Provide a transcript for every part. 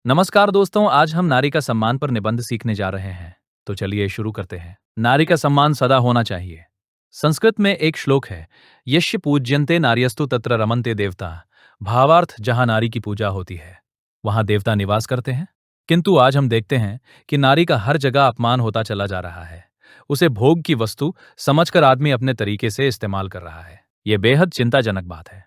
नमस्कार दोस्तों, आज हम नारी का सम्मान पर निबंध सीखने जा रहे हैं। तो चलिए शुरू करते हैं। नारी का सम्मान सदा होना चाहिए। संस्कृत में एक श्लोक है, यस्य पूज्यन्ते नार्यस्तु तत्र रमन्ते देवता। भावार्थ, जहां नारी की पूजा होती है वहां देवता निवास करते हैं। किंतु आज हम देखते हैं कि नारी का हर जगह अपमान होता चला जा रहा है। उसे भोग की वस्तु समझकर आदमी अपने तरीके से इस्तेमाल कर रहा है। यह बेहद चिंताजनक बात है।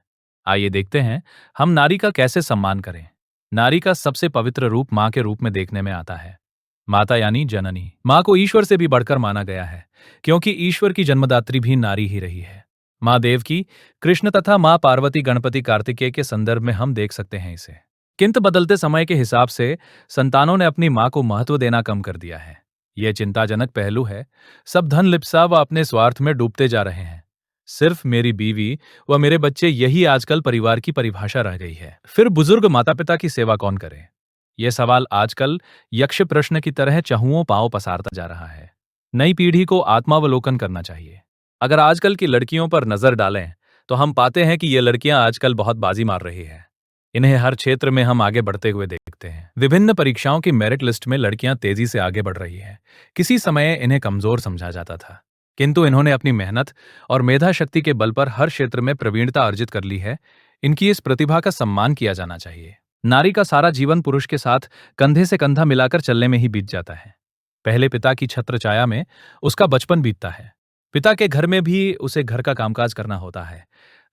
आइए देखते हैं हम नारी का कैसे सम्मान करें। नारी का सबसे पवित्र रूप माँ के रूप में देखने में आता है। माता यानी जननी। माँ को ईश्वर से भी बढ़कर माना गया है, क्योंकि ईश्वर की जन्मदात्री भी नारी ही रही है। माँ देवकी, कृष्ण तथा माँ पार्वती, गणपति, कार्तिकेय के संदर्भ में हम देख सकते हैं इसे। किंतु बदलते समय के हिसाब से संतानों ने अपनी माँ को महत्व देना कम कर दिया है। यह चिंताजनक पहलू है। सब धन लिप्सा व अपने स्वार्थ में डूबते जा रहे हैं। सिर्फ मेरी बीवी व मेरे बच्चे, यही आजकल परिवार की परिभाषा रह गई है। फिर बुजुर्ग माता पिता की सेवा कौन करे? यह सवाल आजकल यक्ष प्रश्न की तरह चहुओं पांव पसारता जा रहा है। नई पीढ़ी को आत्मावलोकन करना चाहिए। अगर आजकल की लड़कियों पर नजर डालें तो हम पाते हैं कि ये लड़कियां आजकल बहुत बाजी मार रही है। इन्हें हर क्षेत्र में हम आगे बढ़ते हुए देखते हैं। विभिन्न परीक्षाओं की मेरिट लिस्ट में लड़कियां तेजी से आगे बढ़ रही हैं। किसी समय इन्हें कमजोर समझा जाता था, किंतु इन्होंने अपनी मेहनत और मेधा शक्ति के बल पर हर क्षेत्र में प्रवीणता अर्जित कर ली है। इनकी इस प्रतिभा का सम्मान किया जाना चाहिए। नारी का सारा जीवन पुरुष के साथ कंधे से कंधा मिलाकर चलने में ही बीत जाता है। पहले पिता की छत्र छाया में उसका बचपन बीतता है। पिता के घर में भी उसे घर का कामकाज करना होता है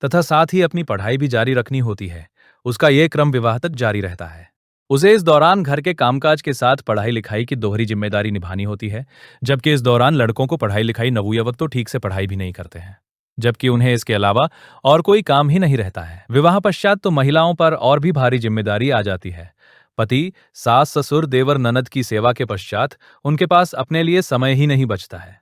तथा साथ ही अपनी पढ़ाई भी जारी रखनी होती है। उसका यह क्रम विवाह तक जारी रहता है। उसे इस दौरान घर के कामकाज के साथ पढ़ाई लिखाई की दोहरी जिम्मेदारी निभानी होती है, जबकि इस दौरान लड़कों को पढ़ाई लिखाई, नवयुवक तो ठीक से पढ़ाई भी नहीं करते हैं, जबकि उन्हें इसके अलावा और कोई काम ही नहीं रहता है। विवाह पश्चात तो महिलाओं पर और भी भारी जिम्मेदारी आ जाती है। पति, सास, ससुर, देवर, ननद की सेवा के पश्चात उनके पास अपने लिए समय ही नहीं बचता है।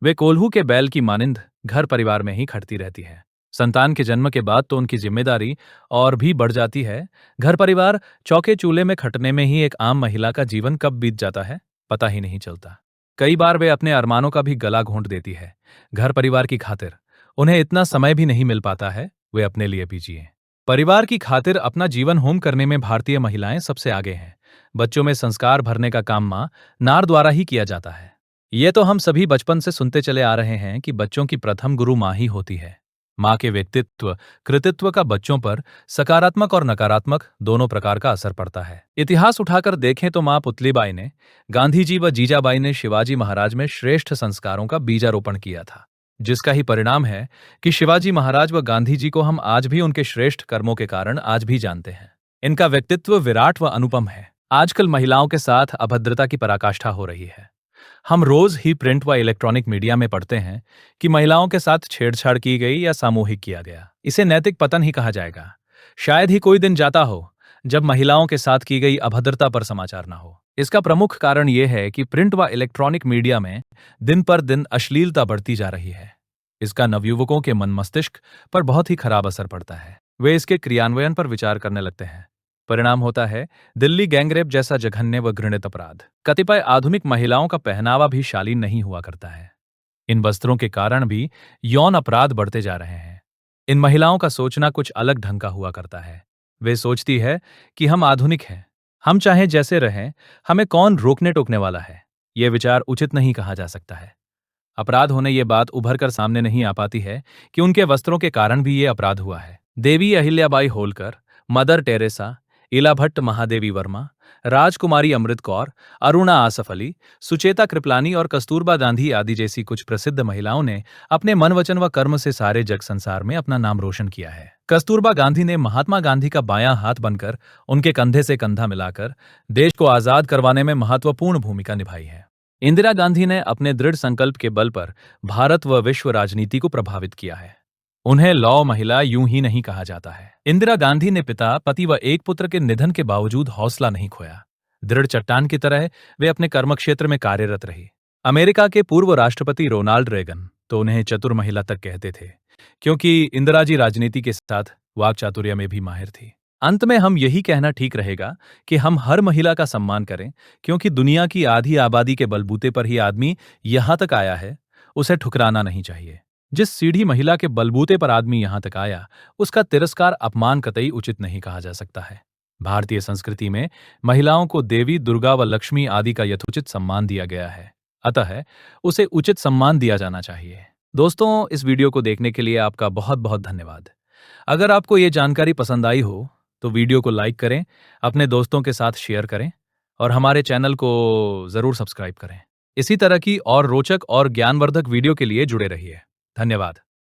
वे कोल्हू के बैल की मानिंद घर परिवार में ही खटती रहती है। संतान के जन्म के बाद तो उनकी जिम्मेदारी और भी बढ़ जाती है। घर परिवार, चौके चूल्हे में खटने में ही एक आम महिला का जीवन कब बीत जाता है पता ही नहीं चलता। कई बार वे अपने अरमानों का भी गला घोंट देती है घर परिवार की खातिर। उन्हें इतना समय भी नहीं मिल पाता है वे अपने लिए भी जिए। परिवार की खातिर अपना जीवन होम करने में भारतीय महिलाएं सबसे आगे हैं। बच्चों में संस्कार भरने का काम मां नार द्वारा ही किया जाता है। ये तो हम सभी बचपन से सुनते चले आ रहे हैं कि बच्चों की प्रथम गुरु मां ही होती है। मां के व्यक्तित्व, कृतित्व का बच्चों पर सकारात्मक और नकारात्मक दोनों प्रकार का असर पड़ता है। इतिहास उठाकर देखें तो मां पुतलीबाई ने, गांधी जी व जीजाबाई ने शिवाजी महाराज में श्रेष्ठ संस्कारों का बीजारोपण किया था, जिसका ही परिणाम है कि शिवाजी महाराज व गांधी जी को हम आज भी उनके श्रेष्ठ कर्मों के कारण आज भी जानते हैं। इनका व्यक्तित्व विराट व अनुपम है। आजकल महिलाओं के साथ अभद्रता की पराकाष्ठा हो रही है। हम रोज ही प्रिंट व इलेक्ट्रॉनिक मीडिया में पढ़ते हैं कि महिलाओं के साथ छेड़छाड़ की गई या सामूहिक किया गया। इसे नैतिक पतन ही कहा जाएगा। शायद ही कोई दिन जाता हो जब महिलाओं के साथ की गई अभद्रता पर समाचार ना हो। इसका प्रमुख कारण यह है कि प्रिंट व इलेक्ट्रॉनिक मीडिया में दिन पर दिन अश्लीलता बढ़ती जा रही है। इसका नवयुवकों के मन मस्तिष्क पर बहुत ही खराब असर पड़ता है। वे इसके क्रियान्वयन पर विचार करने लगते हैं। परिणाम होता है दिल्ली गैंगरेप जैसा जघन्य व घृणित अपराध। कतिपय आधुनिक महिलाओं का पहनावा भी शालीन नहीं हुआ करता है। इन वस्त्रों के कारण भी यौन अपराध बढ़ते जा रहे हैं। इन महिलाओं का सोचना कुछ अलग ढंग का हुआ करता है। वे सोचती है कि हम आधुनिक हैं, हम चाहे जैसे रहें, हमें कौन रोकने टोकने वाला है। यह विचार उचित नहीं कहा जा सकता है। अपराध होने ये बात उभर कर सामने नहीं आ पाती है कि उनके वस्त्रों के कारण भी ये अपराध हुआ है। देवी अहिल्याबाई होलकर, मदर टेरेसा, इला भट्ट, महादेवी वर्मा, राजकुमारी अमृत कौर, अरुणा आसफ अली, सुचेता कृपलानी और कस्तूरबा गांधी आदि जैसी कुछ प्रसिद्ध महिलाओं ने अपने मन, वचन व कर्म से सारे जग संसार में अपना नाम रोशन किया है। कस्तूरबा गांधी ने महात्मा गांधी का बायां हाथ बनकर उनके कंधे से कंधा मिलाकर देश को आजाद करवाने में महत्वपूर्ण भूमिका निभाई है। इंदिरा गांधी ने अपने दृढ़ संकल्प के बल पर भारत व विश्व राजनीति को प्रभावित किया है। उन्हें लौ महिला यूं ही नहीं कहा जाता है। इंदिरा गांधी ने पिता, पति व एक पुत्र के निधन के बावजूद हौसला नहीं खोया। दृढ़ चट्टान की तरह वे अपने कर्मक्षेत्र में कार्यरत रही। अमेरिका के पूर्व राष्ट्रपति रोनाल्ड रेगन तो उन्हें चतुर महिला तक कहते थे, क्योंकि इंदिरा जी राजनीति के साथ वाक चातुर्य में भी माहिर थी। अंत में हम यही कहना ठीक रहेगा कि हम हर महिला का सम्मान करें, क्योंकि दुनिया की आधी आबादी के बलबूते पर ही आदमी यहां तक आया है। उसे ठुकराना नहीं चाहिए। जिस सीढ़ी महिला के बलबूते पर आदमी यहां तक आया, उसका तिरस्कार, अपमान कतई उचित नहीं कहा जा सकता है। भारतीय संस्कृति में महिलाओं को देवी दुर्गा व लक्ष्मी आदि का यथोचित सम्मान दिया गया है, अतः उसे उचित सम्मान दिया जाना चाहिए। दोस्तों, इस वीडियो को देखने के लिए आपका बहुत बहुत धन्यवाद। अगर आपको ये जानकारी पसंद आई हो तो वीडियो को लाइक करें, अपने दोस्तों के साथ शेयर करें और हमारे चैनल को जरूर सब्सक्राइब करें। इसी तरह की और रोचक और ज्ञानवर्धक वीडियो के लिए जुड़े रहिए। धन्यवाद।